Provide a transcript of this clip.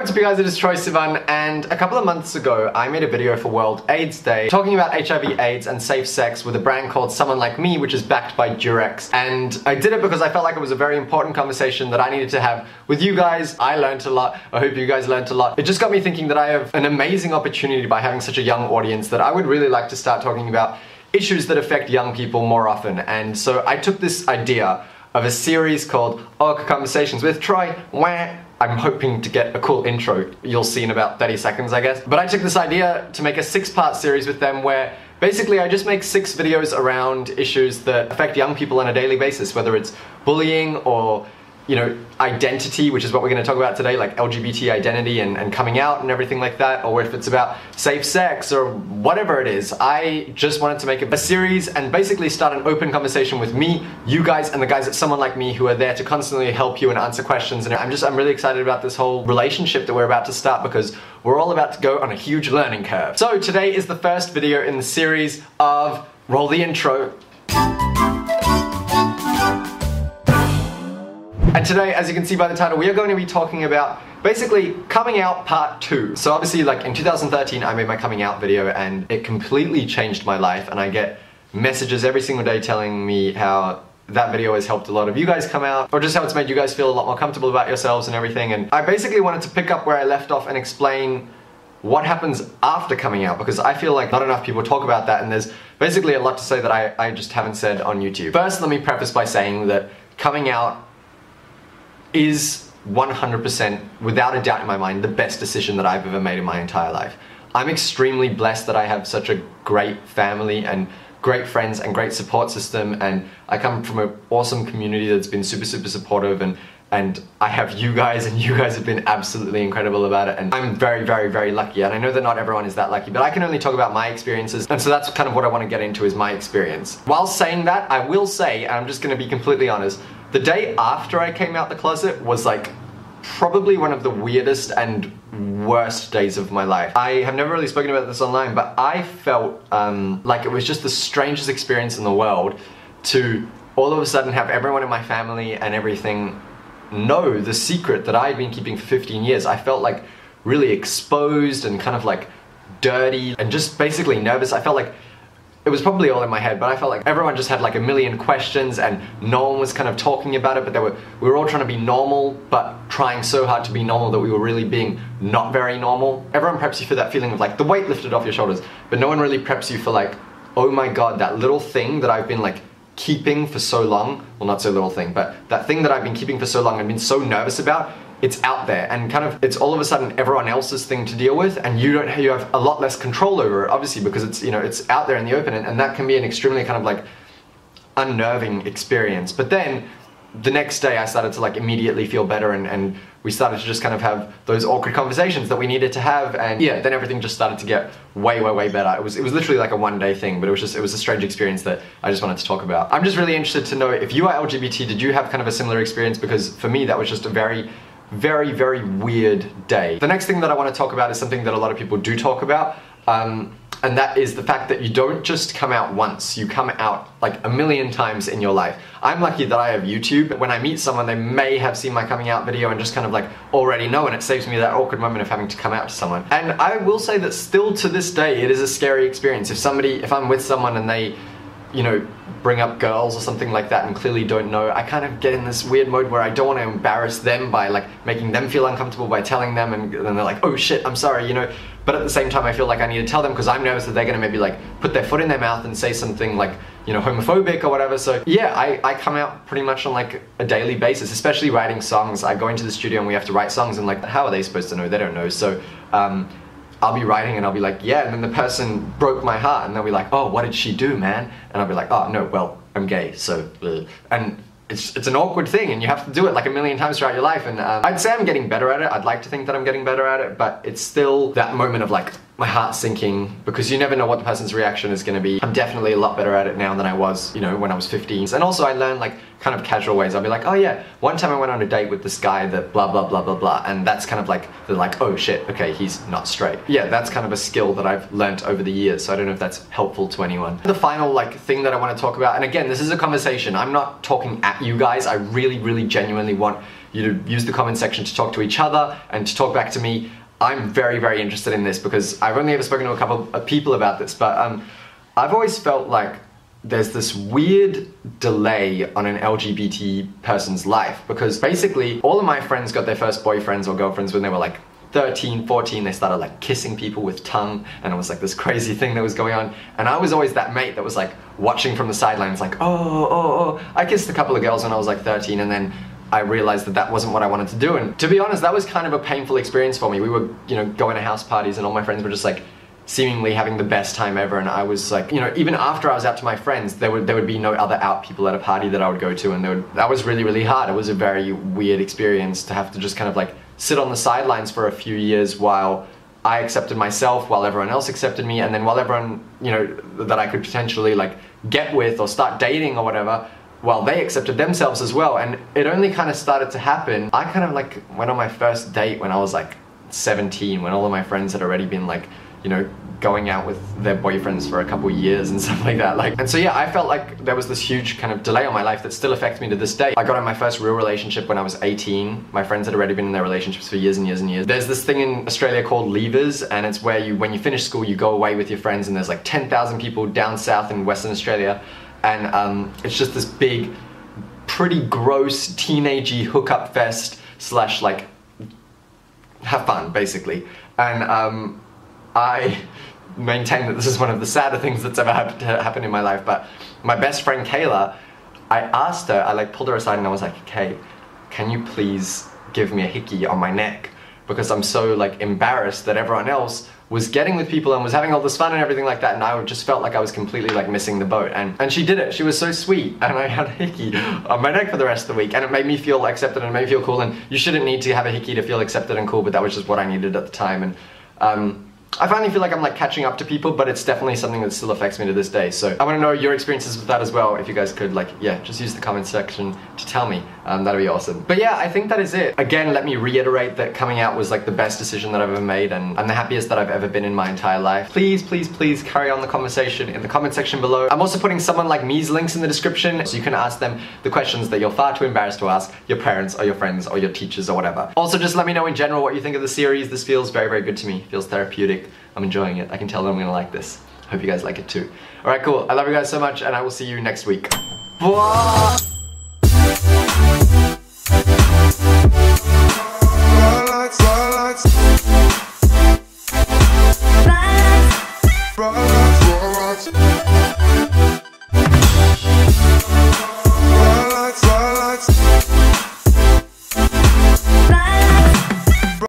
what's up you guys, it is Troye Sivan, and a couple of months ago I made a video for World AIDS Day talking about HIV, AIDS and safe sex with a brand called Someone Like Me, which is backed by Durex. And I did it because I felt like it was a very important conversation that I needed to have with you guys. I learned a lot. I hope you guys learned a lot. It just got me thinking that I have an amazing opportunity by having such a young audience that I would really like to start talking about issues that affect young people more often. And so I took this idea of a series called Awkward Conversations with Troye. I'm hoping to get a cool intro you'll see in about 30 seconds, I guess. But I took this idea to make a 6-part series with them where basically I just make 6 videos around issues that affect young people on a daily basis, whether it's bullying or, you know, identity, which is what we're going to talk about today, like LGBT identity and coming out and everything like that, or if it's about safe sex or whatever it is. I just wanted to make a series and basically start an open conversation with me, you guys, and the guys at Someone Like Me who are there to constantly help you and answer questions. And I'm really excited about this whole relationship that we're about to start because we're all about to go on a huge learning curve. So today is the first video in the series of, roll the intro. And today, as you can see by the title, we are going to be talking about basically coming out part 2. So obviously, like in 2013, I made my coming out video and it completely changed my life, and I get messages every single day telling me how that video has helped a lot of you guys come out, or just how it's made you guys feel a lot more comfortable about yourselves and everything. And I basically wanted to pick up where I left off and explain what happens after coming out, because I feel like not enough people talk about that, and there's basically a lot to say that I just haven't said on YouTube. First, let me preface by saying that coming out is 100%, without a doubt in my mind, the best decision that I've ever made in my entire life. I'm extremely blessed that I have such a great family and great friends and great support system, and I come from an awesome community that's been super supportive, and I have you guys, and you guys have been absolutely incredible about it, and I'm very lucky. And I know that not everyone is that lucky, but I can only talk about my experiences, and so that's kind of what I want to get into, is my experience. While saying that, I will say, and I'm just going to be completely honest, the day after I came out the closet was like probably one of the weirdest and worst days of my life. I have never really spoken about this online, but I felt like it was just the strangest experience in the world to all of a sudden have everyone in my family and everything know the secret that I had been keeping for 15 years. I felt like really exposed and kind of like dirty and just basically nervous. I felt like it was probably all in my head, but I felt like everyone just had like a million questions and no one was kind of talking about it, but we were all trying to be normal, but trying so hard to be normal that we were really being not very normal. Everyone preps you for that feeling of like the weight lifted off your shoulders, but no one really preps you for like, oh my god, that little thing that I've been like keeping for so long, well, not so little thing, but that thing that I've been keeping for so long and been so nervous about, it's out there, and kind of it's all of a sudden everyone else's thing to deal with, and you have a lot less control over it, obviously, because it's, you know, it's out there in the open, and that can be an extremely kind of like unnerving experience. But then the next day I started to like immediately feel better, and we started to just kind of have those awkward conversations that we needed to have, and yeah, then everything just started to get way better. It was literally like a one-day thing, but it was a strange experience that I just wanted to talk about. I'm just really interested to know if you are LGBT, did you have kind of a similar experience? Because for me that was just a very weird day. The next thing that I want to talk about is something that a lot of people do talk about, and that is the fact that you don't just come out once, you come out like a million times in your life. I'm lucky that I have YouTube. When I meet someone, they may have seen my coming out video and just kind of like already know, and it saves me that awkward moment of having to come out to someone. And I will say that still to this day, it is a scary experience. If I'm with someone and they, you know, bring up girls or something like that and clearly don't know, I kind of get in this weird mode where I don't want to embarrass them by like making them feel uncomfortable by telling them, and then they're like, oh shit, I'm sorry, you know. But at the same time I feel like I need to tell them because I'm nervous that they're gonna maybe like put their foot in their mouth and say something like, you know, homophobic or whatever. So yeah, I come out pretty much on like a daily basis, especially writing songs. I go into the studio and we have to write songs, and like, how are they supposed to know? They don't know. So I'll be writing and I'll be like, yeah, and then the person broke my heart, and they'll be like, oh, what did she do, man? And I'll be like, oh no, well, I'm gay, so and it's an awkward thing, and you have to do it like a million times throughout your life, and I'd say I'm getting better at it. I'd like to think that I'm getting better at it, but it's still that moment of like my heart sinking, because you never know what the person's reaction is going to be. I'm definitely a lot better at it now than I was, you know, when I was 15. And also I learned like kind of casual ways. I'll be like, oh yeah, one time I went on a date with this guy that blah blah, and that's kind of like, they're like, oh shit, okay, he's not straight. Yeah, that's kind of a skill that I've learned over the years, so I don't know if that's helpful to anyone. The final like thing that I want to talk about, and again, this is a conversation, I'm not talking at you guys, I really genuinely want you to use the comment section to talk to each other and to talk back to me. I'm very, very interested in this because I've only ever spoken to a couple of people about this, but I've always felt like there's this weird delay on an LGBT person's life, because basically all of my friends got their first boyfriends or girlfriends when they were like 13, 14, they started like kissing people with tongue, and it was like this crazy thing that was going on, and I was always that mate that was like watching from the sidelines like, oh. I kissed a couple of girls when I was like 13, and then I realized that that wasn't what I wanted to do, and to be honest, that was kind of a painful experience for me. We were, you know, going to house parties and all my friends were just like seemingly having the best time ever, and I was like, you know, even after I was out to my friends, there would be no other out people at a party that I would go to, and that was really, really hard. It was a very weird experience to have to just kind of like sit on the sidelines for a few years while I accepted myself, while everyone else accepted me, and then while everyone, you know, that I could potentially like get with or start dating or whatever, while they accepted themselves as well. And it only kind of started to happen. I kind of like went on my first date when I was like 17, when all of my friends had already been like, you know, going out with their boyfriends for a couple years and stuff like that. And so yeah, I felt like there was this huge kind of delay on my life that still affects me to this day. I got in my first real relationship when I was 18. My friends had already been in their relationships for years and years and years. There's this thing in Australia called leavers, and it's where you, when you finish school, you go away with your friends, and there's like 10,000 people down south in Western Australia, and it's just this big, pretty gross, teenagey hookup fest slash like have fun, basically. And I maintain that this is one of the sadder things that's ever happened in my life, but my best friend Kayla, I asked her, I like pulled her aside and I was like, Kay, can you please give me a hickey on my neck? Because I'm so like embarrassed that everyone else was getting with people and was having all this fun and everything like that, and I just felt like I was completely like missing the boat. And she did it. She was so sweet, and I had a hickey on my neck for the rest of the week, and it made me feel accepted and it made me feel cool. And you shouldn't need to have a hickey to feel accepted and cool, but that was just what I needed at the time. And I finally feel like I'm like catching up to people, but it's definitely something that still affects me to this day. So I want to know your experiences with that as well. If you guys could, like, yeah, just use the comment section to tell me. That'd be awesome. But yeah, I think that is it. Again, let me reiterate that coming out was like the best decision that I've ever made, and I'm the happiest that I've ever been in my entire life. Please, please, please carry on the conversation in the comment section below. I'm also putting someone like me's links in the description, so you can ask them the questions that you're far too embarrassed to ask your parents or your friends or your teachers or whatever. Also, just let me know in general what you think of the series. This feels very, very good to me. It feels therapeutic. I'm enjoying it. I can tell that I'm gonna like this. Hope you guys like it too. Alright, cool. I love you guys so much, and I will see you next week. Bye!